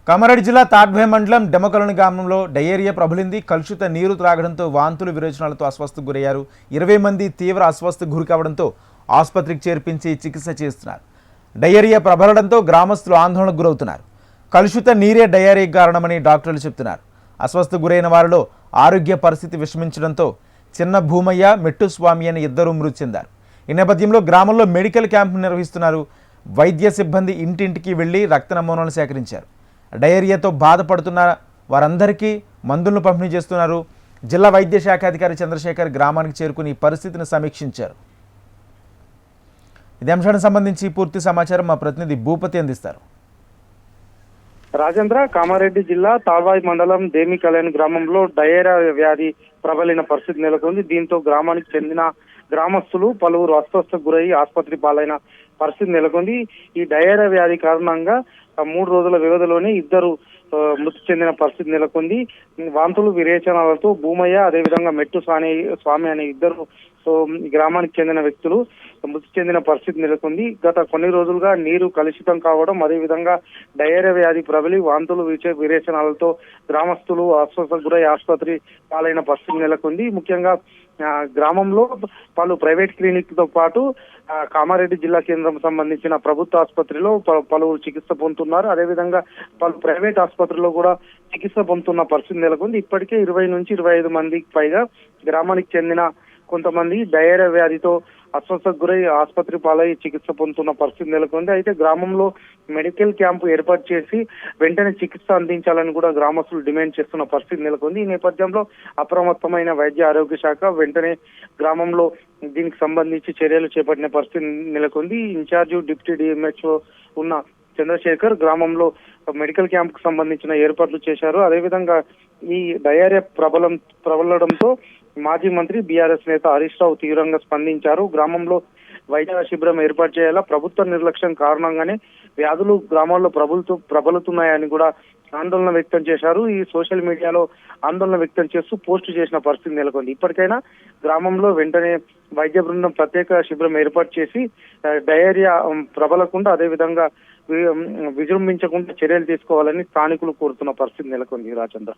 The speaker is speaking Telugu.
కామారెడ్డి జిల్లా తాడ్భే మండలం డెమకలోని గ్రామంలో డయేరియా ప్రబలింది. కలుషిత నీరు త్రాగడంతో వాంతులు విరోచనాలతో అస్వస్థకు గురయ్యారు. 20 మంది తీవ్ర అస్వస్థకు గురి కావడంతో ఆసుపత్రికి చేర్పించి చికిత్స చేస్తున్నారు. డయేరియా ప్రబలడంతో గ్రామస్తులు ఆందోళనకు గురవుతున్నారు. కలుషిత నీరే డయేరియాకు కారణమని డాక్టర్లు చెబుతున్నారు. అస్వస్థకు గురైన వారిలో ఆరోగ్య పరిస్థితి విషమించడంతో చిన్న భూమయ్య, మెట్టు స్వామి అని ఇద్దరు మృతి చెందారు. ఈ నేపథ్యంలో గ్రామంలో మెడికల్ క్యాంప్ నిర్వహిస్తున్నారు. వైద్య సిబ్బంది ఇంటింటికి వెళ్లి రక్త నమూనాలు సేకరించారు. డయేరియాతో బాధపడుతున్న వారందరికీ మందులను పంపిణీ చేస్తున్నారు. జిల్లా వైద్య శాఖ అధికారి చంద్రశేఖర్ గ్రామానికి చేరుకుని పరిస్థితిని సమీక్షించారు. ఇదే అంశానికి సంబంధించి పూర్తి సమాచారం మా ప్రతినిధి భూపతి అందిస్తారు. రాజేంద్ర, కామారెడ్డి జిల్లా తాల్వాయి మండలం దేమికలేని గ్రామంలో డయేరియా వ్యాధి ప్రబలిన పరిస్థితి నెలకొంది. దీంతో గ్రామానికి చెందిన గ్రామస్తులు పలువురు అస్వస్థకు గురై ఆసుపత్రి పాలైన పరిస్థితి నెలకొంది. ఈ డయేరియా వ్యాధి కారణంగా 3 రోజుల వ్యవధిలోనే ఇద్దరు మృతి చెందిన పరిస్థితి నెలకొంది. వాంతులు విరేచనాలతో భూమయ్య, అదేవిధంగా మెట్టు స్వామి అనే ఇద్దరు గ్రామానికి చెందిన వ్యక్తులు మృతి చెందిన పరిస్థితి నెలకొంది. గత కొన్ని రోజులుగా నీరు కలుషితం కావడం, అదేవిధంగా డయేరియా వ్యాధి ప్రబలి వాంతులు విరేచనాలతో గ్రామస్తులు అస్వస్థకు గురై ఆసుపత్రి పాలైన పరిస్థితి నెలకొంది. ముఖ్యంగా గ్రామంలో పలు ప్రైవేట్ క్లినిక్ తో పాటు కామారెడ్డి జిల్లా కేంద్రం సంబంధించిన ప్రభుత్వ ఆసుపత్రిలో పలువురు చికిత్స పొందుతున్నారు. అదేవిధంగా పలు ప్రైవేట్ ఆసుపత్రిలో కూడా చికిత్స పొందుతున్న పరిస్థితి నెలకొంది. ఇప్పటికే 20 నుంచి 25 మందికి పైగా గ్రామానికి చెందిన కొంతమంది డయేరియా వ్యాధితో అస్వస్థకు గురై ఆసుపత్రి పాలై చికిత్స పొందుతున్న పరిస్థితి నెలకొంది. అయితే గ్రామంలో మెడికల్ క్యాంపు ఏర్పాటు చేసి వెంటనే చికిత్స అందించాలని కూడా గ్రామస్తులు డిమాండ్ చేస్తున్న పరిస్థితి నెలకొంది. ఈ నేపథ్యంలో అప్రమత్తమైన వైద్య ఆరోగ్య శాఖ వెంటనే గ్రామంలో దీనికి సంబంధించి చర్యలు చేపట్టిన పరిస్థితి నెలకొంది. ఇన్ఛార్జ్ డిప్యూటీ డిఎంహెచ్ఓ ఉన్న చంద్రశేఖర్ గ్రామంలో మెడికల్ క్యాంప్ కు సంబంధించిన ఏర్పాట్లు చేశారు. అదేవిధంగా ఈ డయేరియా ప్రబలడంతో మాజీ మంత్రి బీఆర్ఎస్ నేత హరీష్ రావు తీవ్రంగా స్పందించారు. గ్రామంలో వైద్య శిబిరం ఏర్పాటు చేయాలా, ప్రభుత్వ నిర్లక్ష్యం కారణంగానే వ్యాధులు గ్రామాల్లో ప్రబలుతున్నాయని కూడా ఆందోళన వ్యక్తం చేశారు. ఈ సోషల్ మీడియాలో ఆందోళన వ్యక్తం చేస్తూ పోస్టు చేసిన పరిస్థితి నెలకొంది. ఇప్పటికైనా గ్రామంలో వెంటనే వైద్య బృందం ప్రత్యేక శిబిరం ఏర్పాటు చేసి డయేరియా ప్రబలకుండా, అదేవిధంగా విజృంభించకుండా చర్యలు తీసుకోవాలని స్థానికులు కోరుతున్న పరిస్థితి నెలకొంది. రాజేంద్ర.